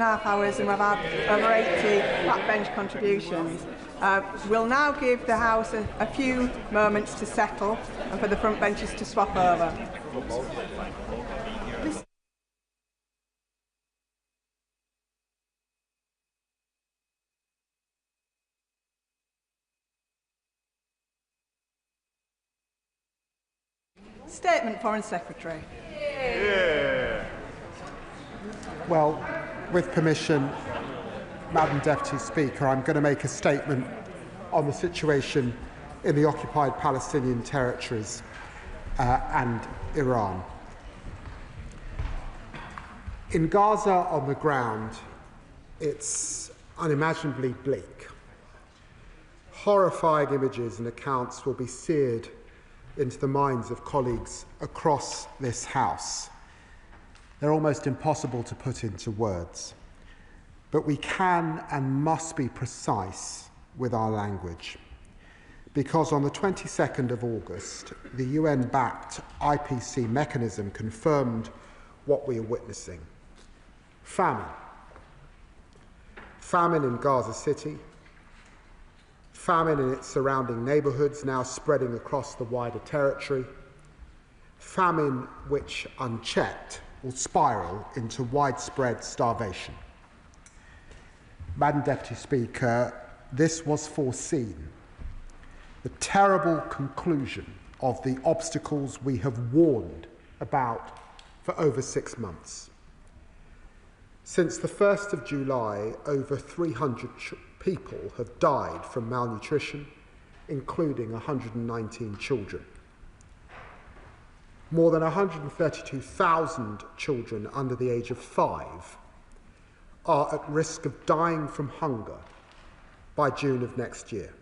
2.5 hours and we've had over 80 backbench contributions. We'll now give the House a few moments to settle and for the front benches to swap over. Statement, Foreign Secretary. Yeah. Well, with permission, Madam Deputy Speaker, I'm going to make a statement on the situation in the occupied Palestinian territories and Iran. In Gaza on the ground, it's unimaginably bleak. Horrifying images and accounts will be seared into the minds of colleagues across this House. They're almost impossible to put into words. But we can and must be precise with our language. Because on the 22nd of August, the UN-backed IPC mechanism confirmed what we are witnessing. Famine. Famine in Gaza City. Famine in its surrounding neighbourhoods, now spreading across the wider territory. Famine which, unchecked, will spiral into widespread starvation. Madam Deputy Speaker, this was foreseen. The terrible conclusion of the obstacles we have warned about for over 6 months. Since the 1st of July, over 300 people have died from malnutrition, including 119 children. More than 132,000 children under the age of 5 are at risk of dying from hunger by June of next year.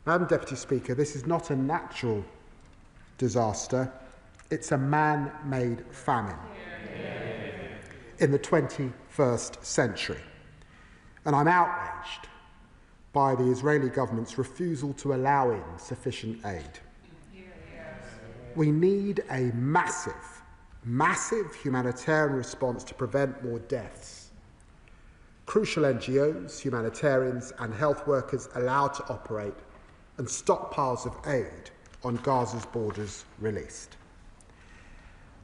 Madam Deputy Speaker, this is not a natural disaster, it's a man-made famine in the 21st century. And I'm outraged by the Israeli government's refusal to allow in sufficient aid. We need a massive humanitarian response to prevent more deaths. Crucial NGOs, humanitarians and health workers allowed to operate and stockpiles of aid on Gaza's borders released.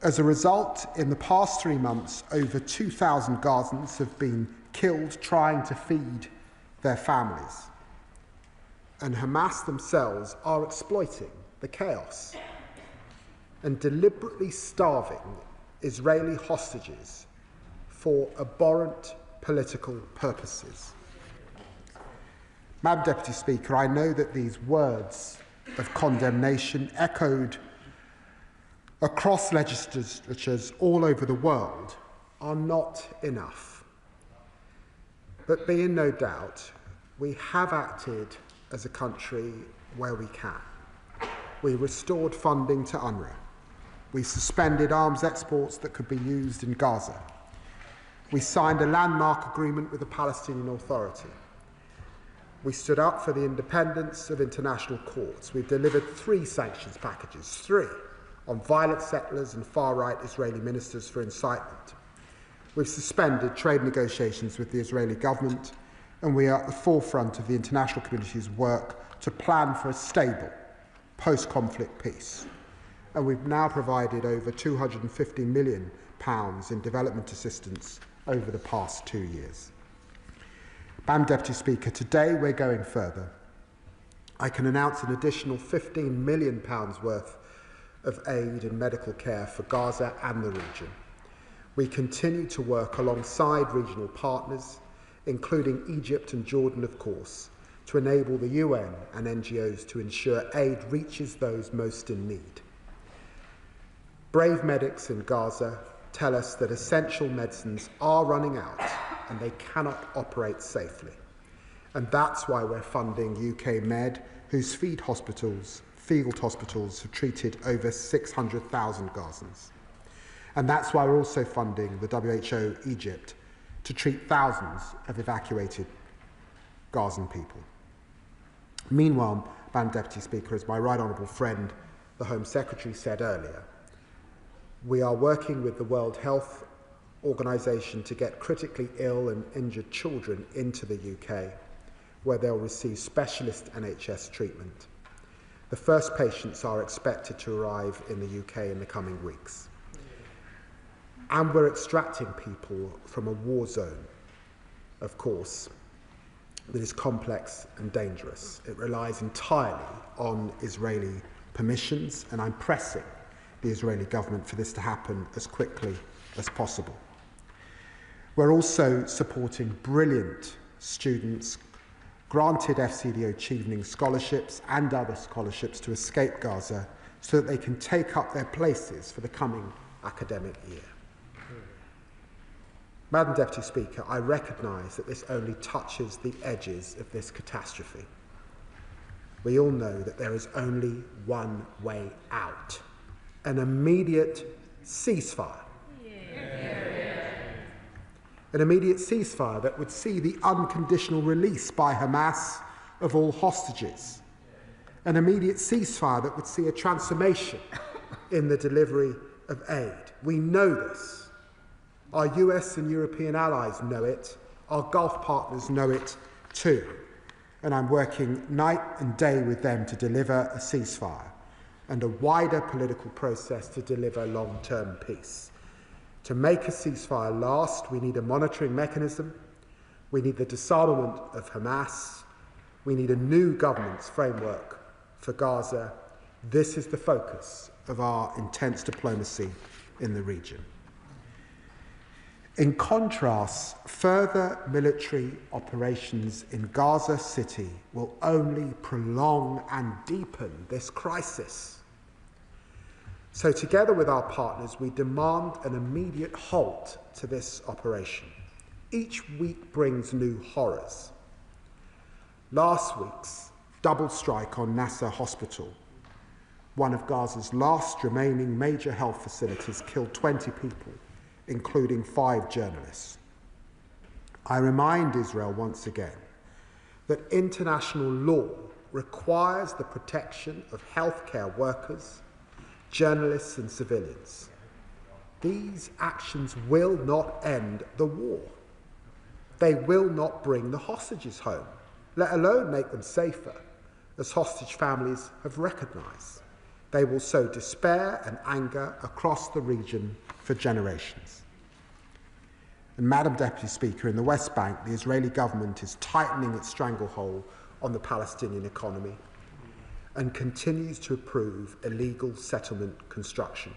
As a result, in the past 3 months, over 2,000 Gazans have been killed trying to feed their families. And Hamas themselves are exploiting the chaos and deliberately starving Israeli hostages for abhorrent political purposes. Madam Deputy Speaker, I know that these words of condemnation echoed across legislatures all over the world are not enough. But be in no doubt, we have acted as a country where we can. We restored funding to UNRWA. We suspended arms exports that could be used in Gaza. We signed a landmark agreement with the Palestinian Authority. We stood up for the independence of international courts. We've delivered 3 sanctions packages, 3, on violent settlers and far-right Israeli ministers for incitement. We've suspended trade negotiations with the Israeli government, and we are at the forefront of the international community's work to plan for a stable, post-conflict peace. And we've now provided over £250 million in development assistance over the past 2 years. Madam Deputy Speaker, today we're going further. I can announce an additional £15 million worth of aid and medical care for Gaza and the region. We continue to work alongside regional partners, including Egypt and Jordan, of course, to enable the UN and NGOs to ensure aid reaches those most in need. Brave medics in Gaza tell us that essential medicines are running out and they cannot operate safely. And that's why we're funding UK Med, whose field hospitals have treated over 600,000 Gazans. And that's why we're also funding the WHO Egypt to treat thousands of evacuated Gazan people. Meanwhile, Madam Deputy Speaker, as my right honourable friend, the Home Secretary, said earlier, we are working with the World Health organisation to get critically ill and injured children into the UK, where they'll receive specialist NHS treatment. The first patients are expected to arrive in the UK in the coming weeks. And we're extracting people from a war zone, of course, that is complex and dangerous. It relies entirely on Israeli permissions, and I'm pressing the Israeli government for this to happen as quickly as possible. We're also supporting brilliant students granted FCDO achieving scholarships and other scholarships to escape Gaza so that they can take up their places for the coming academic year. Madam Deputy Speaker, I recognise that this only touches the edges of this catastrophe. We all know that there is only one way out: an immediate ceasefire. An immediate ceasefire that would see the unconditional release by Hamas of all hostages. An immediate ceasefire that would see a transformation in the delivery of aid. We know this. Our US and European allies know it. Our Gulf partners know it too. And I'm working night and day with them to deliver a ceasefire and a wider political process to deliver long-term peace. To make a ceasefire last, we need a monitoring mechanism, we need the disarmament of Hamas, we need a new governance framework for Gaza. This is the focus of our intense diplomacy in the region. In contrast, further military operations in Gaza City will only prolong and deepen this crisis. So together with our partners, we demand an immediate halt to this operation. Each week brings new horrors. Last week's double strike on Nasser Hospital, one of Gaza's last remaining major health facilities, killed 20 people, including 5 journalists. I remind Israel once again that international law requires the protection of healthcare workers, journalists and civilians. These actions will not end the war. They will not bring the hostages home, let alone make them safer, as hostage families have recognised. They will sow despair and anger across the region for generations. And Madam Deputy Speaker, in the West Bank, the Israeli government is tightening its stranglehold on the Palestinian economy and continues to approve illegal settlement construction,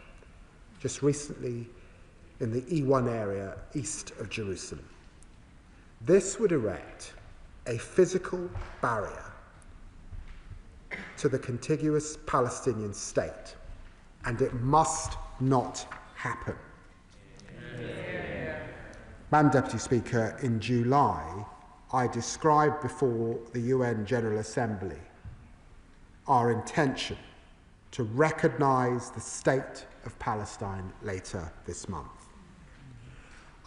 just recently in the E1 area east of Jerusalem. This would erect a physical barrier to the contiguous Palestinian state, and it must not happen. Madam Deputy Speaker, in July, I described before the UN General Assembly our intention to recognise the state of Palestine later this month.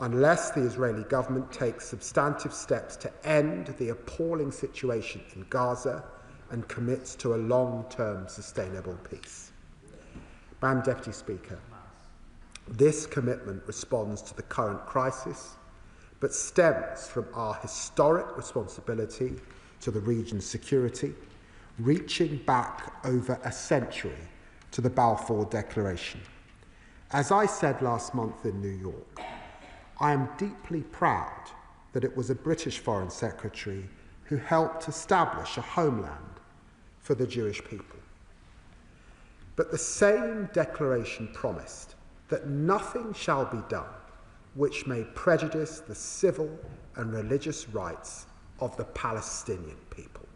Unless the Israeli government takes substantive steps to end the appalling situation in Gaza and commits to a long-term sustainable peace. Madam Deputy Speaker, this commitment responds to the current crisis, but stems from our historic responsibility to the region's security, reaching back over a century to the Balfour Declaration. As I said last month in New York, I am deeply proud that it was a British Foreign Secretary who helped establish a homeland for the Jewish people. But the same declaration promised that nothing shall be done which may prejudice the civil and religious rights of the Palestinian people.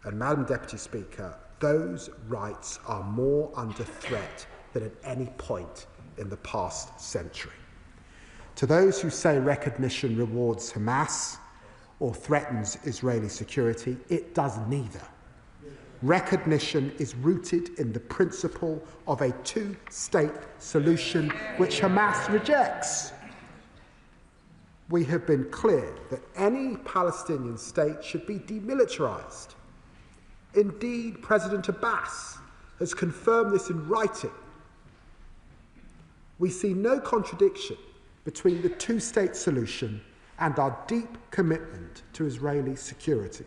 And Madam Deputy Speaker, those rights are more under threat than at any point in the past century. To those who say recognition rewards Hamas or threatens Israeli security, it does neither. Recognition is rooted in the principle of a two-state solution which Hamas rejects. We have been clear that any Palestinian state should be demilitarized. Indeed, President Abbas has confirmed this in writing. We see no contradiction between the two-state solution and our deep commitment to Israeli security,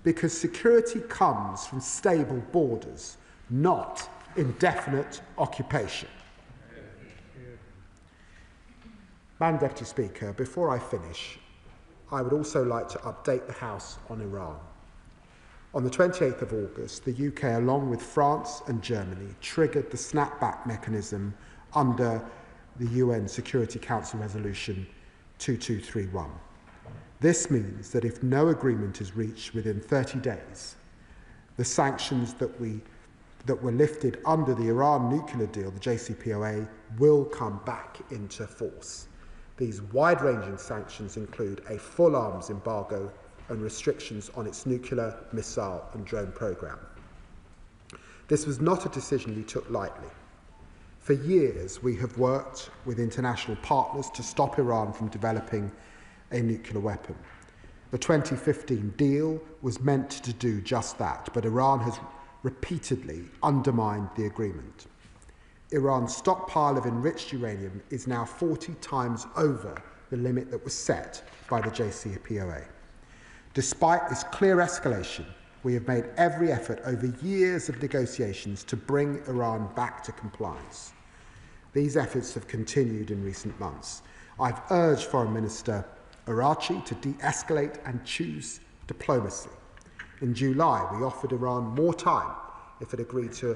because security comes from stable borders, not indefinite occupation. Madam Deputy Speaker, before I finish, I would also like to update the House on Iran. On the 28th of August, the UK, along with France and Germany, triggered the snapback mechanism under the UN Security Council Resolution 2231. This means that if no agreement is reached within 30 days, the sanctions that were lifted under the Iran nuclear deal, the JCPOA, will come back into force. These wide-ranging sanctions include a full arms embargo and restrictions on its nuclear, missile and drone programme. This was not a decision we took lightly. For years, we have worked with international partners to stop Iran from developing a nuclear weapon. The 2015 deal was meant to do just that, but Iran has repeatedly undermined the agreement. Iran's stockpile of enriched uranium is now 40 times over the limit that was set by the JCPOA. Despite this clear escalation, we have made every effort over years of negotiations to bring Iran back to compliance. These efforts have continued in recent months. I've urged Foreign Minister Araghchi to de-escalate and choose diplomacy. In July, we offered Iran more time if it agreed to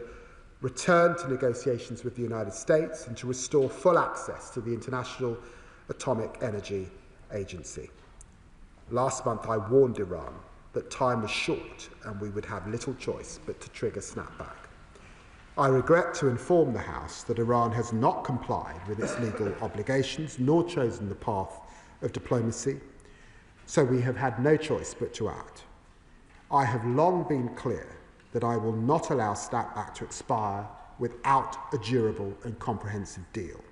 return to negotiations with the United States and to restore full access to the International Atomic Energy Agency. Last month, I warned Iran that time was short and we would have little choice but to trigger snapback. I regret to inform the House that Iran has not complied with its legal obligations nor chosen the path of diplomacy, so we have had no choice but to act. I have long been clear that I will not allow snapback to expire without a durable and comprehensive deal.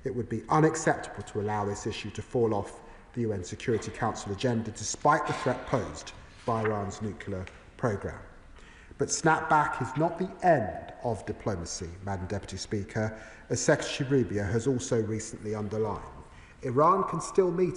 It would be unacceptable to allow this issue to fall off the UN Security Council agenda despite the threat posed by Iran's nuclear programme. But snapback is not the end of diplomacy, Madam Deputy Speaker, as Secretary Rubio has also recently underlined. Iran can still meet